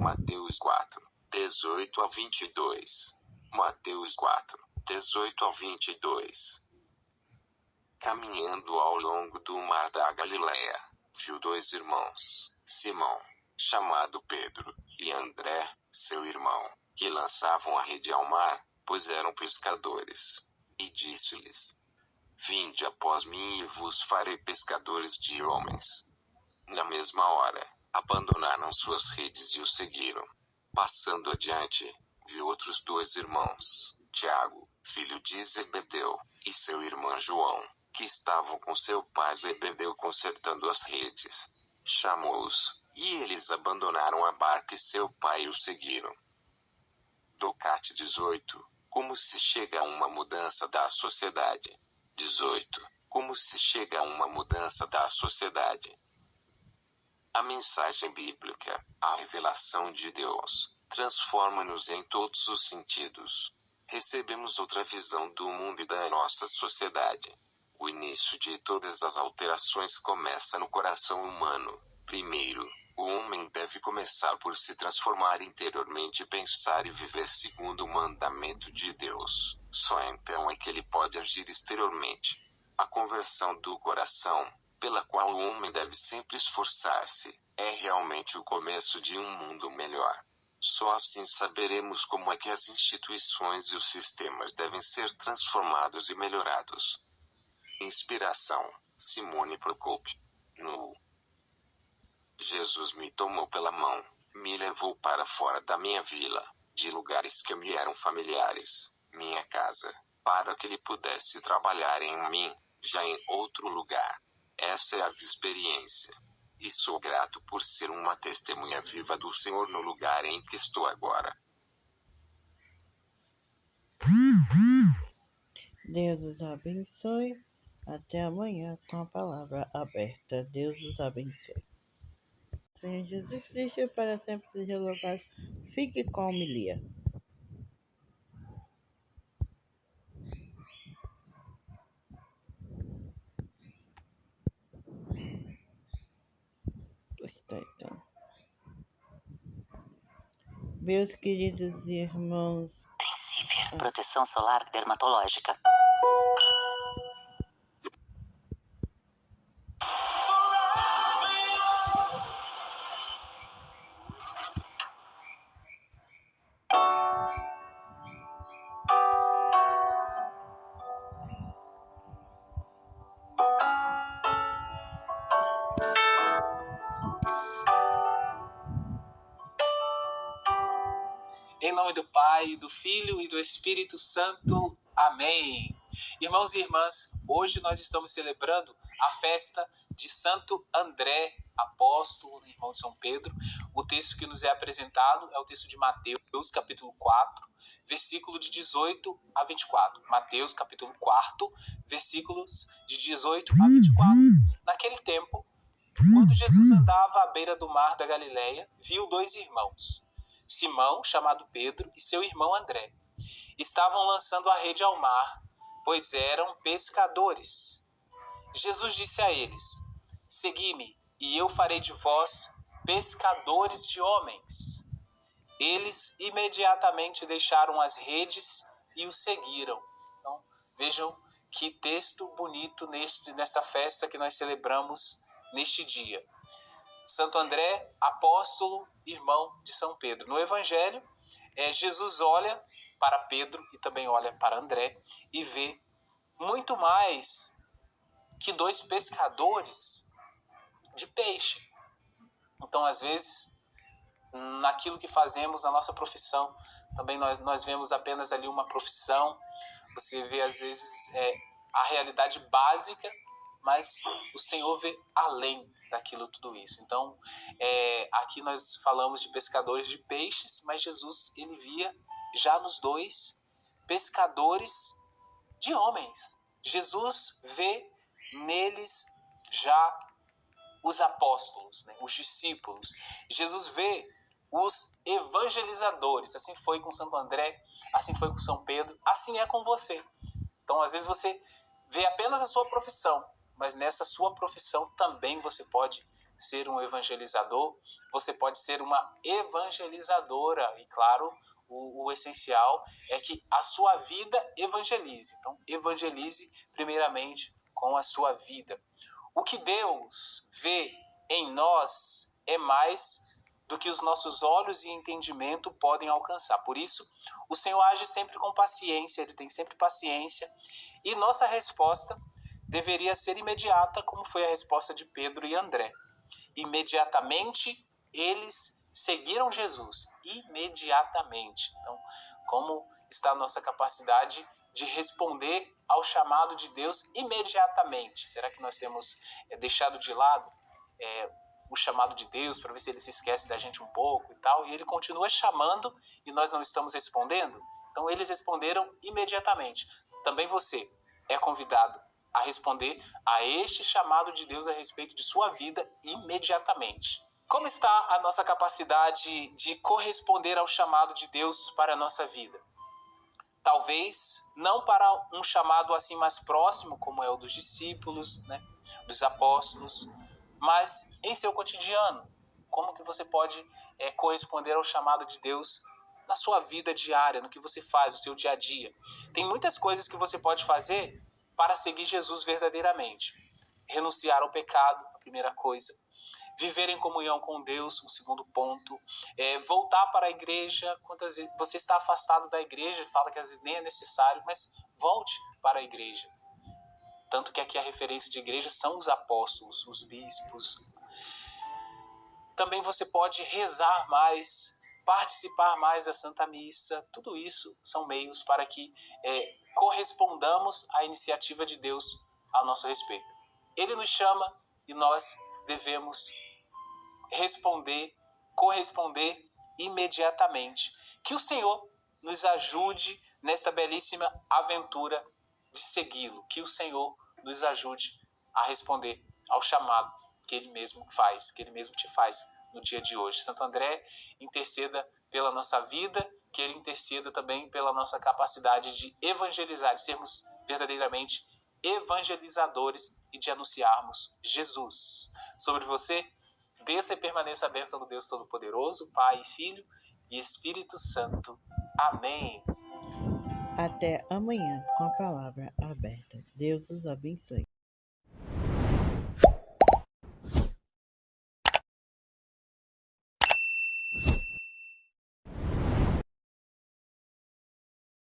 Mateus 4, 18 a 22. Mateus 4, 18 a 22. Caminhando ao longo do mar da Galileia, viu dois irmãos, Simão, chamado Pedro, e André, seu irmão, que lançavam a rede ao mar, pois eram pescadores. E disse-lhes: Vinde após mim e vos farei pescadores de homens. Na mesma hora, abandonaram suas redes e o seguiram. Passando adiante, viu outros dois irmãos, Tiago, filho de Zebedeu, e seu irmão João, que estavam com seu pai Zebedeu consertando as redes. Chamou-os, e eles abandonaram a barca e seu pai o seguiram. Tocate 18. Como se chega a uma mudança da sociedade. 18. Como se chega a uma mudança da sociedade. A mensagem bíblica, a revelação de Deus, transforma-nos em todos os sentidos. Recebemos outra visão do mundo e da nossa sociedade. O início de todas as alterações começa no coração humano. Primeiro, o homem deve começar por se transformar interiormente e pensar e viver segundo o mandamento de Deus. Só então é que ele pode agir exteriormente. A conversão do coração, pela qual o homem deve sempre esforçar-se, é realmente o começo de um mundo melhor. Só assim saberemos como é que as instituições e os sistemas devem ser transformados e melhorados. Inspiração: Simone Procope. No Jesus me tomou pela mão, me levou para fora da minha vila, de lugares que me eram familiares, minha casa, para que ele pudesse trabalhar em mim, já em outro lugar. Essa é a experiência. E sou grato por ser uma testemunha viva do Senhor no lugar em que estou agora. Deus os abençoe. Até amanhã com a palavra aberta. Deus os abençoe. Senhor Jesus Cristo, para sempre seja louvado. Fique com a homilia. Então. Meus queridos irmãos. Princípio. Proteção solar dermatológica. Em nome do Pai, do Filho e do Espírito Santo. Amém. Irmãos e irmãs, hoje nós estamos celebrando a festa de Santo André, apóstolo, irmão de São Pedro. O texto que nos é apresentado é o texto de Mateus, capítulo 4, versículo de 18 a 24. Mateus, capítulo 4, versículos de 18 a 24. Naquele tempo, quando Jesus andava à beira do mar da Galileia, viu dois irmãos, Simão, chamado Pedro, e seu irmão André. Estavam lançando a rede ao mar, pois eram pescadores. Jesus disse a eles: Segui-me, e eu farei de vós pescadores de homens. Eles imediatamente deixaram as redes e o seguiram. Então, vejam que texto bonito nesta festa que nós celebramos neste dia. Santo André, apóstolo, irmão de São Pedro. No Evangelho, Jesus olha para Pedro e também olha para André e vê muito mais que dois pescadores de peixe. Então, às vezes, naquilo que fazemos, na nossa profissão, também nós vemos apenas ali uma profissão. Você vê, às vezes, a realidade básica, mas o Senhor vê além daquilo tudo isso. Então, aqui nós falamos de pescadores de peixes, mas Jesus, ele via já nos dois pescadores de homens. Jesus vê neles já os apóstolos, né, os discípulos. Jesus vê os evangelizadores. Assim foi com Santo André, assim foi com São Pedro, assim é com você. Então, às vezes você vê apenas a sua profissão, mas nessa sua profissão também você pode ser um evangelizador, você pode ser uma evangelizadora. E claro, o essencial é que a sua vida evangelize. Então, evangelize primeiramente com a sua vida. O que Deus vê em nós é mais do que os nossos olhos e entendimento podem alcançar. Por isso, o Senhor age sempre com paciência, Ele tem sempre paciência, e nossa resposta deveria ser imediata, como foi a resposta de Pedro e André. Imediatamente, eles seguiram Jesus. Imediatamente. Então, como está a nossa capacidade de responder ao chamado de Deus imediatamente? Será que nós temos deixado de lado o chamado de Deus para ver se ele se esquece da gente um pouco e tal? E ele continua chamando e nós não estamos respondendo? Então, eles responderam imediatamente. Também você é convidado a responder a este chamado de Deus a respeito de sua vida imediatamente. Como está a nossa capacidade de corresponder ao chamado de Deus para a nossa vida? Talvez não para um chamado assim mais próximo, como é o dos discípulos, dos apóstolos, mas em seu cotidiano. Como que você pode corresponder ao chamado de Deus na sua vida diária, no que você faz, no seu dia a dia? Tem muitas coisas que você pode fazer para seguir Jesus verdadeiramente. Renunciar ao pecado, a primeira coisa. Viver em comunhão com Deus, o segundo ponto. Voltar para a igreja. Quantas vezes você está afastado da igreja, fala que às vezes nem é necessário, mas volte para a igreja. Tanto que aqui a referência de igreja são os apóstolos, os bispos. Também você pode rezar mais, participar mais da Santa Missa. Tudo isso são meios para que correspondamos à iniciativa de Deus a nosso respeito. Ele nos chama e nós devemos corresponder imediatamente. Que o Senhor nos ajude nesta belíssima aventura de segui-lo. Que o Senhor nos ajude a responder ao chamado que Ele mesmo faz, que Ele mesmo te faz no dia de hoje. Santo André, interceda pela nossa vida, que Ele interceda também pela nossa capacidade de evangelizar, de sermos verdadeiramente evangelizadores e de anunciarmos Jesus. Sobre você, desça e permaneça a bênção do Deus Todo-Poderoso, Pai, Filho e Espírito Santo. Amém. Até amanhã com a palavra aberta. Deus os abençoe.